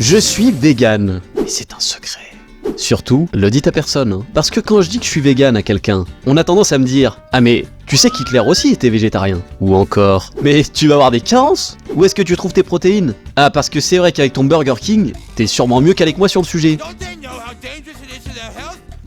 Je suis vegan. Et c'est un secret. Surtout, le dites à personne, hein. Parce que quand je dis que je suis vegan à quelqu'un, on a tendance à me dire « Ah mais, tu sais qu'Hitler aussi était végétarien ?» Ou encore « Mais tu vas avoir des carences ? Où est-ce que tu trouves tes protéines ? Ah parce que c'est vrai qu'avec ton Burger King, t'es sûrement mieux qu'avec moi sur le sujet. »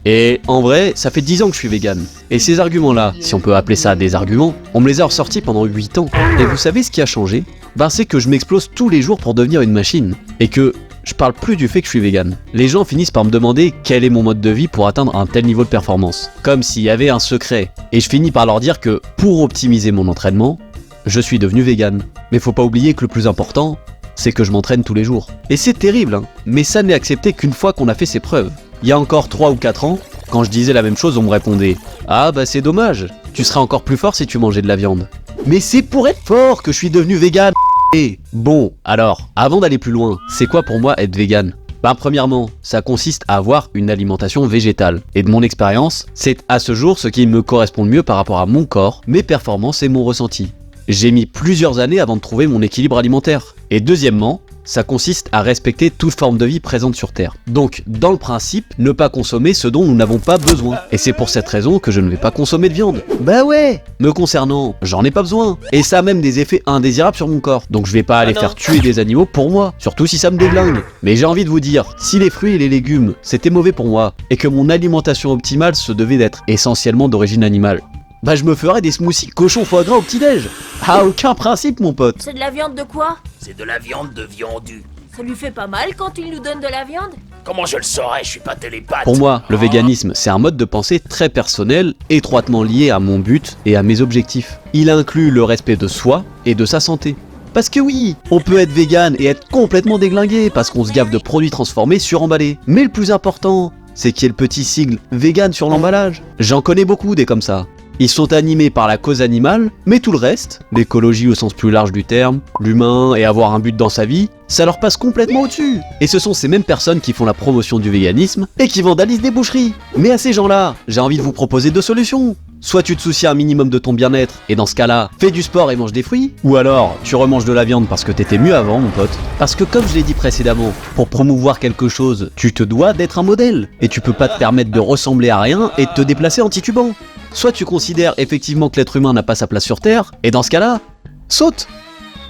Et en vrai, ça fait 10 ans que je suis vegan. Et ces arguments-là, si on peut appeler ça des arguments, on me les a ressortis pendant 8 ans. Et vous savez ce qui a changé ? Ben c'est que je m'explose tous les jours pour devenir une machine. Et que je parle plus du fait que je suis vegan. Les gens finissent par me demander quel est mon mode de vie pour atteindre un tel niveau de performance. Comme s'il y avait un secret. Et je finis par leur dire que pour optimiser mon entraînement, je suis devenu vegan. Mais faut pas oublier que le plus important, c'est que je m'entraîne tous les jours. Et c'est terrible, hein, mais ça n'est accepté qu'une fois qu'on a fait ses preuves. Il y a encore 3 ou 4 ans, quand je disais la même chose, on me répondait « Ah bah c'est dommage, tu serais encore plus fort si tu mangeais de la viande. » Mais c'est pour être fort que je suis devenu vegan. Et bon, alors, avant d'aller plus loin, c'est quoi pour moi être vegan ? Ben premièrement, ça consiste à avoir une alimentation végétale. Et de mon expérience, c'est à ce jour ce qui me correspond le mieux par rapport à mon corps, mes performances et mon ressenti. J'ai mis plusieurs années avant de trouver mon équilibre alimentaire. Et deuxièmement, ça consiste à respecter toute forme de vie présente sur Terre. Donc, dans le principe, ne pas consommer ce dont nous n'avons pas besoin. Et c'est pour cette raison que je ne vais pas consommer de viande. Bah ouais. Me concernant, j'en ai pas besoin. Et ça a même des effets indésirables sur mon corps. Donc je vais pas aller faire tuer des animaux pour moi. Surtout si ça me déglingue. Mais j'ai envie de vous dire, si les fruits et les légumes, c'était mauvais pour moi, et que mon alimentation optimale se devait d'être essentiellement d'origine animale, bah je me ferais des smoothies cochon foie gras au petit-déj. Ah, aucun principe mon pote. C'est de la viande de quoi? C'est de la viande de viandu. Ça lui fait pas mal quand il nous donne de la viande? Comment je le saurais, je suis pas télépathe. Pour moi, le véganisme, c'est un mode de pensée très personnel, étroitement lié à mon but et à mes objectifs. Il inclut le respect de soi et de sa santé. Parce que oui, on peut être vegan et être complètement déglingué parce qu'on se gave de produits transformés suremballés. Mais le plus important, c'est qu'il y ait le petit sigle vegan sur l'emballage. J'en connais beaucoup des comme ça. Ils sont animés par la cause animale, mais tout le reste, l'écologie au sens plus large du terme, l'humain et avoir un but dans sa vie, ça leur passe complètement au-dessus. Et ce sont ces mêmes personnes qui font la promotion du véganisme et qui vandalisent des boucheries. Mais à ces gens-là, j'ai envie de vous proposer 2 solutions. Soit tu te soucies un minimum de ton bien-être, et dans ce cas-là, fais du sport et mange des fruits. Ou alors, tu remanges de la viande parce que t'étais mieux avant, mon pote. Parce que comme je l'ai dit précédemment, pour promouvoir quelque chose, tu te dois d'être un modèle. Et tu peux pas te permettre de ressembler à rien et de te déplacer en titubant. Soit tu considères effectivement que l'être humain n'a pas sa place sur Terre, et dans ce cas-là, saute.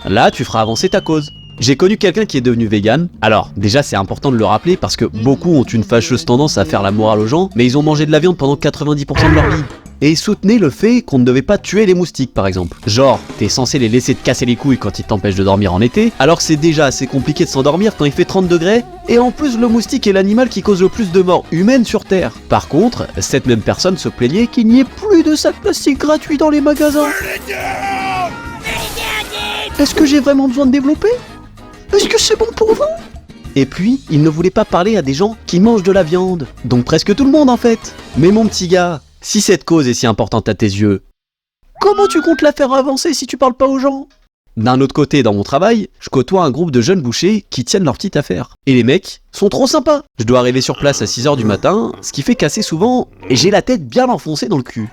Là, tu feras avancer ta cause. J'ai connu quelqu'un qui est devenu vegan. Alors, déjà, c'est important de le rappeler parce que beaucoup ont une fâcheuse tendance à faire la morale aux gens, mais ils ont mangé de la viande pendant 90% de leur vie. Et ils soutenaient le fait qu'on ne devait pas tuer les moustiques, par exemple. Genre, t'es censé les laisser te casser les couilles quand ils t'empêchent de dormir en été, alors que c'est déjà assez compliqué de s'endormir quand il fait 30 degrés, et en plus le moustique est l'animal qui cause le plus de morts humaines sur Terre. Par contre, cette même personne se plaignait qu'il n'y ait plus de sacs plastiques gratuits dans les magasins. Est-ce que j'ai vraiment besoin de développer ? Est-ce que c'est bon pour vous ? Et puis, il ne voulait pas parler à des gens qui mangent de la viande. Donc presque tout le monde en fait. Mais mon petit gars, si cette cause est si importante à tes yeux, comment tu comptes la faire avancer si tu parles pas aux gens ? D'un autre côté, dans mon travail, je côtoie un groupe de jeunes bouchers qui tiennent leur petite affaire. Et les mecs sont trop sympas. Je dois arriver sur place à 6h du matin, ce qui fait qu'assez souvent, j'ai la tête bien enfoncée dans le cul.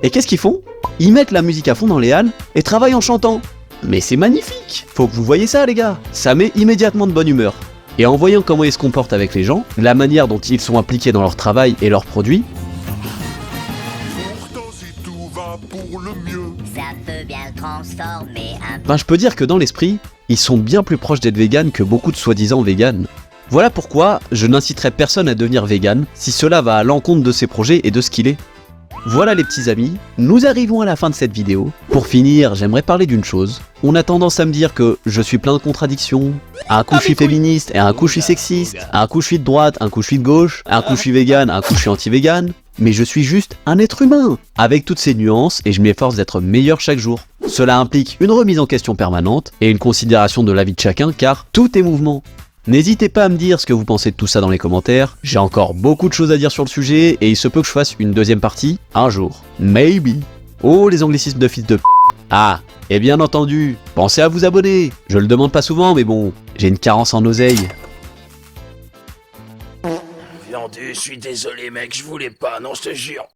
Et qu'est-ce qu'ils font ? Ils mettent la musique à fond dans les halles et travaillent en chantant. Mais c'est magnifique ! Faut que vous voyez ça les gars. Ça met immédiatement de bonne humeur. Et en voyant comment ils se comportent avec les gens, la manière dont ils sont impliqués dans leur travail et leurs produits, ben je peux dire que dans l'esprit, ils sont bien plus proches d'être véganes que beaucoup de soi-disant véganes. Voilà pourquoi je n'inciterai personne à devenir vegan si cela va à l'encontre de ses projets et de ce qu'il est. Voilà les petits amis, nous arrivons à la fin de cette vidéo. Pour finir, j'aimerais parler d'une chose. On a tendance à me dire que je suis plein de contradictions. Un coup je suis féministe et un coup je suis sexiste. Un coup je suis de droite, un coup je suis de gauche. Un coup je suis vegan, un coup je suis anti-vegan. Mais je suis juste un être humain, avec toutes ces nuances et je m'efforce d'être meilleur chaque jour. Cela implique une remise en question permanente et une considération de l'avis de chacun car tout est mouvement. N'hésitez pas à me dire ce que vous pensez de tout ça dans les commentaires, j'ai encore beaucoup de choses à dire sur le sujet et il se peut que je fasse une deuxième partie un jour. Maybe. Oh les anglicismes de fils de p***. Ah, et bien entendu, pensez à vous abonner. Je le demande pas souvent mais bon, j'ai une carence en oseille. Viandu, je suis désolé mec, je voulais pas, non je te jure.